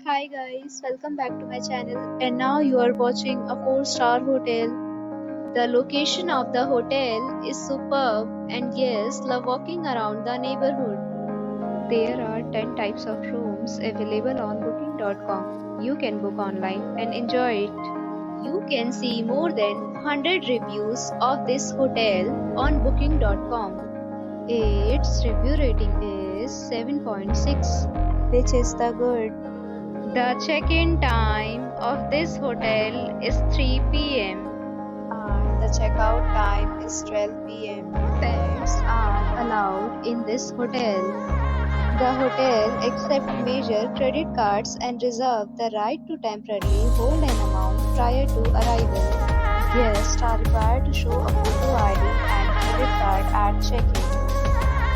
Hi guys, welcome back to my channel and now you are watching a 4-star hotel. The location of the hotel is superb and guests love walking around the neighborhood. There are 10 types of rooms available on booking.com. You can book online and enjoy it. You can see more than 100 reviews of this hotel on booking.com. Its review rating is 7.6, which is the good. The check-in time of this hotel is 3 p.m. and the checkout time is 12 p.m. Pets are allowed in this hotel. The hotel accepts major credit cards and reserves the right to temporarily hold an amount prior to arrival. Guests are required to show a photo ID and credit card at check-in.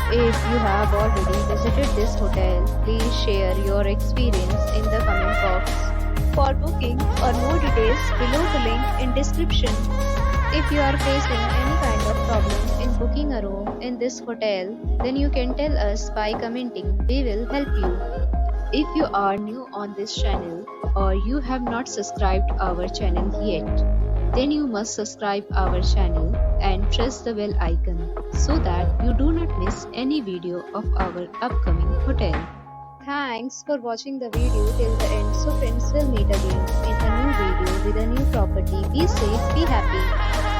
If you have already visited this hotel, please share your experience in the comment box. For booking or more details, below the link in description. If you are facing any kind of problem in booking a room in this hotel, then you can tell us by commenting. We will help you. If you are new on this channel or you have not subscribed our channel yet, then you must subscribe our channel and press the bell icon so that you do not miss any video of our upcoming hotel. Thanks for watching the video till the end. So friends, will meet again in a new video with a new property. Be safe, be happy.